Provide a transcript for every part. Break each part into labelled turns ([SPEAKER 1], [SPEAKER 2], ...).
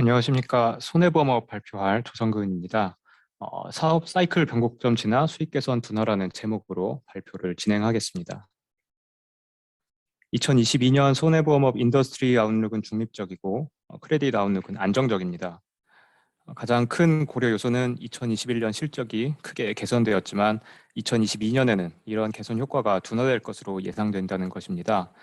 [SPEAKER 1] 안녕하십니까. 손해보험업 발표할 조성근입니다. 사업 사이클 변곡점 진화 수익 개선 둔화라는 제목으로 발표를 진행하겠습니다. 2022년 손해보험업 인더스트리 아웃룩은 중립적이고 크레딧 아웃룩은 안정적입니다. 가장 큰 고려 요소는 2021년 실적이 크게 개선되었지만 2022년에는 이런 개선 효과가 둔화될 것으로 예상된다는 것입니다.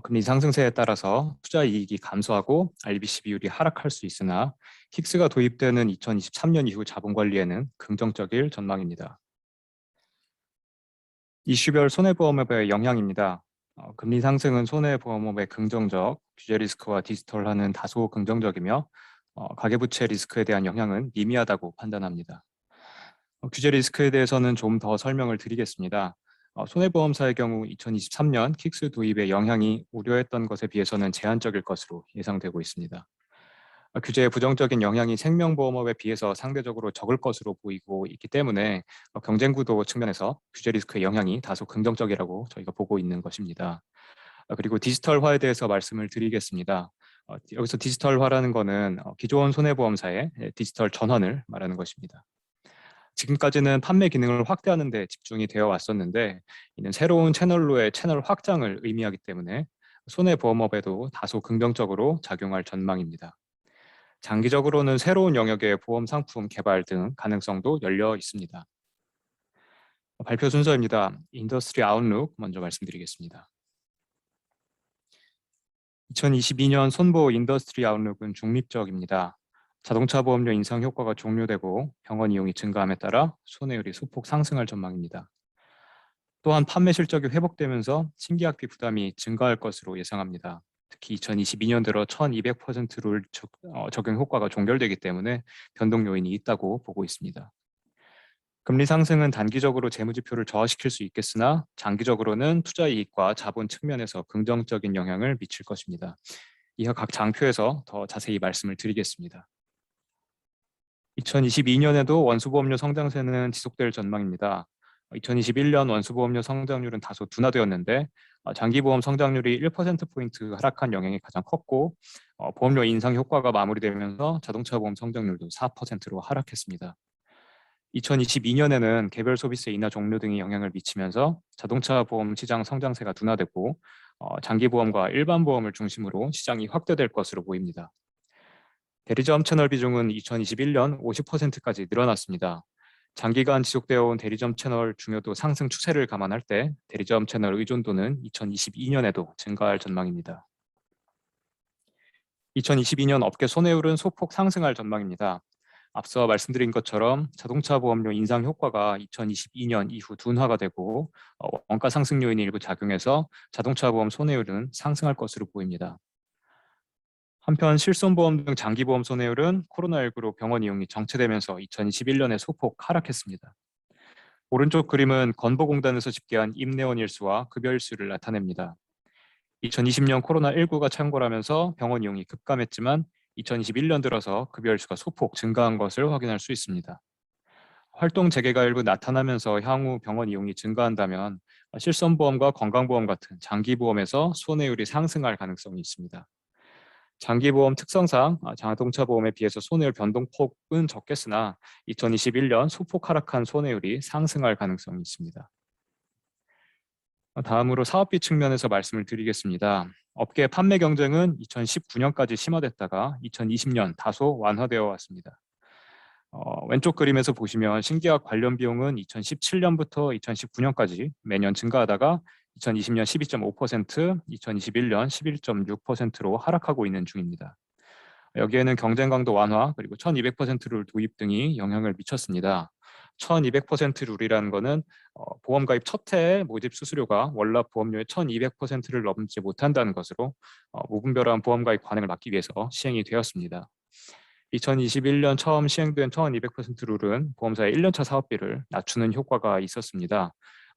[SPEAKER 1] 금리 상승세에 따라서 투자 이익이 감소하고 RBC 비율이 하락할 수 있으나 킥스가 도입되는 2023년 이후 자본 관리에는 긍정적일 전망입니다. 이슈별 손해보험업의 영향입니다. 금리 상승은 손해보험업의 긍정적, 규제 리스크와 디지털화는 다소 긍정적이며 가계부채 리스크에 대한 영향은 미미하다고 판단합니다. 규제 리스크에 대해서는 좀 더 설명을 드리겠습니다. 손해보험사의 경우 2023년 킥스 도입의 영향이 우려했던 것에 비해서는 제한적일 것으로 예상되고 있습니다. 규제의 부정적인 영향이 생명보험업에 비해서 상대적으로 적을 것으로 보이고 있기 때문에 경쟁구도 측면에서 규제 리스크의 영향이 다소 긍정적이라고 저희가 보고 있는 것입니다. 그리고 디지털화에 대해서 말씀을 드리겠습니다. 여기서 디지털화라는 것은 기존 손해보험사의 디지털 전환을 말하는 것입니다. 지금까지는 판매 기능을 확대하는 데 집중이 되어 왔었는데 이는 새로운 채널로의 채널 확장을 의미하기 때문에 손해보험업에도 다소 긍정적으로 작용할 전망입니다. 장기적으로는 새로운 영역의 보험 상품 개발 등 가능성도 열려 있습니다. 발표 순서입니다. 인더스트리 아웃룩 먼저 말씀드리겠습니다. 2022년 손보 인더스트리 아웃룩은 중립적입니다. 자동차 보험료 인상 효과가 종료되고 병원 이용이 증가함에 따라 손해율이 소폭 상승할 전망입니다. 또한 판매 실적이 회복되면서 신계약비 부담이 증가할 것으로 예상합니다. 특히 2022년 들어 1200%룰 적용 효과가 종결되기 때문에 변동 요인이 있다고 보고 있습니다. 금리 상승은 단기적으로 재무지표를 저하시킬 수 있겠으나 장기적으로는 투자 이익과 자본 측면에서 긍정적인 영향을 미칠 것입니다. 이하 각 장표에서 더 자세히 말씀을 드리겠습니다. 2022년에도 원수보험료 성장세는 지속될 전망입니다. 2021년 원수보험료 성장률은 다소 둔화되었는데 장기보험 성장률이 1%포인트 하락한 영향이 가장 컸고 보험료 인상 효과가 마무리되면서 자동차 보험 성장률도 4%로 하락했습니다. 2022년에는 개별 소비세 인하 종료 등이 영향을 미치면서 자동차 보험 시장 성장세가 둔화되고 장기보험과 일반보험을 중심으로 시장이 확대될 것으로 보입니다. 대리점 채널 비중은 2021년 50%까지 늘어났습니다. 장기간 지속되어 온 대리점 채널 중요도 상승 추세를 감안할 때 대리점 채널 의존도는 2022년에도 증가할 전망입니다. 2022년 업계 손해율은 소폭 상승할 전망입니다. 앞서 말씀드린 것처럼 자동차 보험료 인상 효과가 2022년 이후 둔화가 되고 원가 상승 요인이 일부 작용해서 자동차 보험 손해율은 상승할 것으로 보입니다. 한편 실손보험 등 장기보험 손해율은 코로나19로 병원 이용이 정체되면서 2021년에 소폭 하락했습니다. 오른쪽 그림은 건보공단에서 집계한 임내원 일수와 급여 일수를 나타냅니다. 2020년 코로나19가 창궐하면서 병원 이용이 급감했지만 2021년 들어서 급여 일수가 소폭 증가한 것을 확인할 수 있습니다. 활동 재개가 일부 나타나면서 향후 병원 이용이 증가한다면 실손보험과 건강보험 같은 장기보험에서 손해율이 상승할 가능성이 있습니다. 장기보험 특성상 자동차 보험에 비해서 손해율 변동폭은 적겠으나 2021년 소폭 하락한 손해율이 상승할 가능성이 있습니다. 다음으로 사업비 측면에서 말씀을 드리겠습니다. 업계 판매 경쟁은 2019년까지 심화됐다가 2020년 다소 완화되어 왔습니다. 왼쪽 그림에서 보시면 신계약 관련 비용은 2017년부터 2019년까지 매년 증가하다가 2020년 12.5%, 2021년 11.6%로 하락하고 있는 중입니다. 여기에는 경쟁 강도 완화 그리고 1200%룰 도입 등이 영향을 미쳤습니다. 1200% 룰이라는 것은 보험 가입 첫 해에 모집 수수료가 월납 보험료의 1200%를 넘지 못한다는 것으로 무분별한 보험 가입 관행을 막기 위해서 시행이 되었습니다. 2021년 처음 시행된 1200% 룰은 보험사의 1년차 사업비를 낮추는 효과가 있었습니다.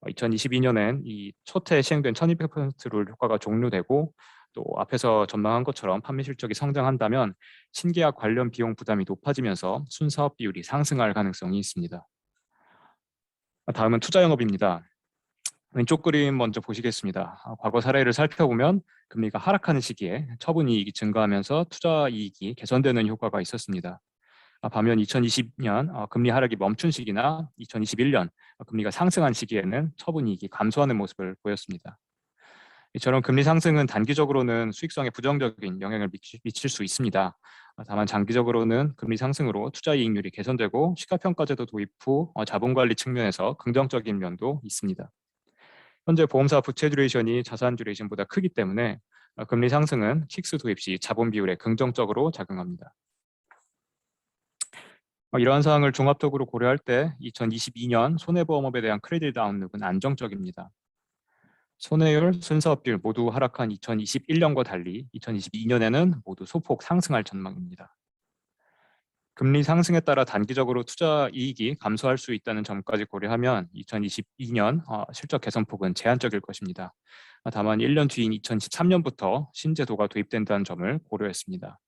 [SPEAKER 1] 2022년엔 이 첫 해 시행된 1200%룰 효과가 종료되고 또 앞에서 전망한 것처럼 판매 실적이 성장한다면 신계약 관련 비용 부담이 높아지면서 순사업 비율이 상승할 가능성이 있습니다. 다음은 투자 영업입니다. 왼쪽 그림 먼저 보시겠습니다. 과거 사례를 살펴보면 금리가 하락하는 시기에 처분 이익이 증가하면서 투자 이익이 개선되는 효과가 있었습니다. 반면 2020년 금리 하락이 멈춘 시기나 2021년 금리가 상승한 시기에는 처분 이익이 감소하는 모습을 보였습니다. 이처럼 금리 상승은 단기적으로는 수익성에 부정적인 영향을 미칠 수 있습니다. 다만 장기적으로는 금리 상승으로 투자 이익률이 개선되고 시가평가제도 도입 후 자본관리 측면에서 긍정적인 면도 있습니다. 현재 보험사 부채 듀레이션이 자산 듀레이션보다 크기 때문에 금리 상승은 킥스 도입 시 자본 비율에 긍정적으로 작용합니다. 이러한 사항을 종합적으로 고려할 때 2022년 손해보험업에 대한 크레딧 아웃룩은 안정적입니다. 손해율, 순사업비율 모두 하락한 2021년과 달리 2022년에는 모두 소폭 상승할 전망입니다. 금리 상승에 따라 단기적으로 투자 이익이 감소할 수 있다는 점까지 고려하면 2022년 실적 개선폭은 제한적일 것입니다. 다만 1년 뒤인 2013년부터 신제도가 도입된다는 점을 고려했습니다.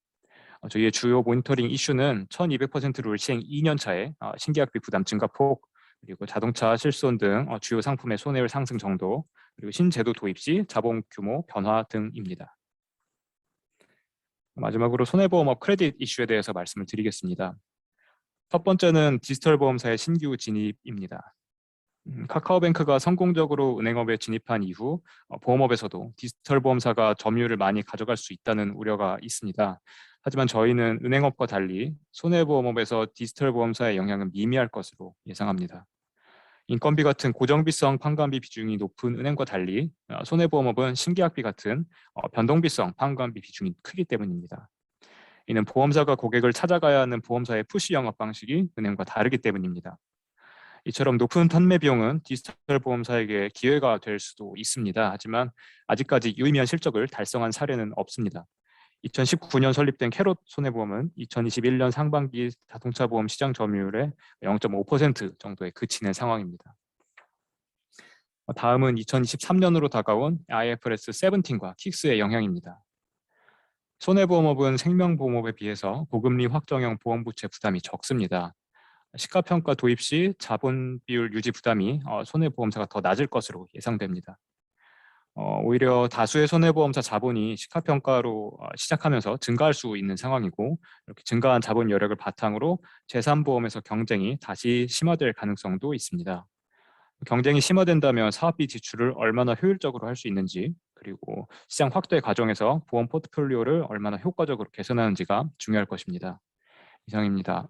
[SPEAKER 1] 저희의 주요 모니터링 이슈는 1200% 룰 시행 2년 차에 신계약비 부담 증가폭, 그리고 자동차 실손 등 주요 상품의 손해율 상승 정도, 그리고 신제도 도입 시 자본 규모 변화 등입니다. 마지막으로 손해보험업 크레딧 이슈에 대해서 말씀을 드리겠습니다. 첫 번째는 디지털 보험사의 신규 진입입니다. 카카오뱅크가 성공적으로 은행업에 진입한 이후 보험업에서도 디지털 보험사가 점유율을 많이 가져갈 수 있다는 우려가 있습니다. 하지만 저희는 은행업과 달리 손해보험업에서 디지털 보험사의 영향은 미미할 것으로 예상합니다. 인건비 같은 고정비성 판관비 비중이 높은 은행과 달리 손해보험업은 신계약비 같은 변동비성 판관비 비중이 크기 때문입니다. 이는 보험사가 고객을 찾아가야 하는 보험사의 푸시 영업 방식이 은행과 다르기 때문입니다. 이처럼 높은 판매 비용은 디지털 보험사에게 기회가 될 수도 있습니다. 하지만 아직까지 유의미한 실적을 달성한 사례는 없습니다. 2019년 설립된 캐롯 손해보험은 2021년 상반기 자동차 보험 시장 점유율의 0.5% 정도에 그치는 상황입니다. 다음은 2023년으로 다가온 IFRS 17과 킥스의 영향입니다. 손해보험업은 생명보험업에 비해서 고금리 확정형 보험부채 부담이 적습니다. 시가평가 도입 시 자본 비율 유지 부담이 손해보험사가 더 낮을 것으로 예상됩니다. 오히려 다수의 손해보험사 자본이 시가평가로 시작하면서 증가할 수 있는 상황이고, 이렇게 증가한 자본 여력을 바탕으로 재산보험에서 경쟁이 다시 심화될 가능성도 있습니다. 경쟁이 심화된다면 사업비 지출을 얼마나 효율적으로 할 수 있는지, 그리고 시장 확대 과정에서 보험 포트폴리오를 얼마나 효과적으로 개선하는지가 중요할 것입니다. 이상입니다.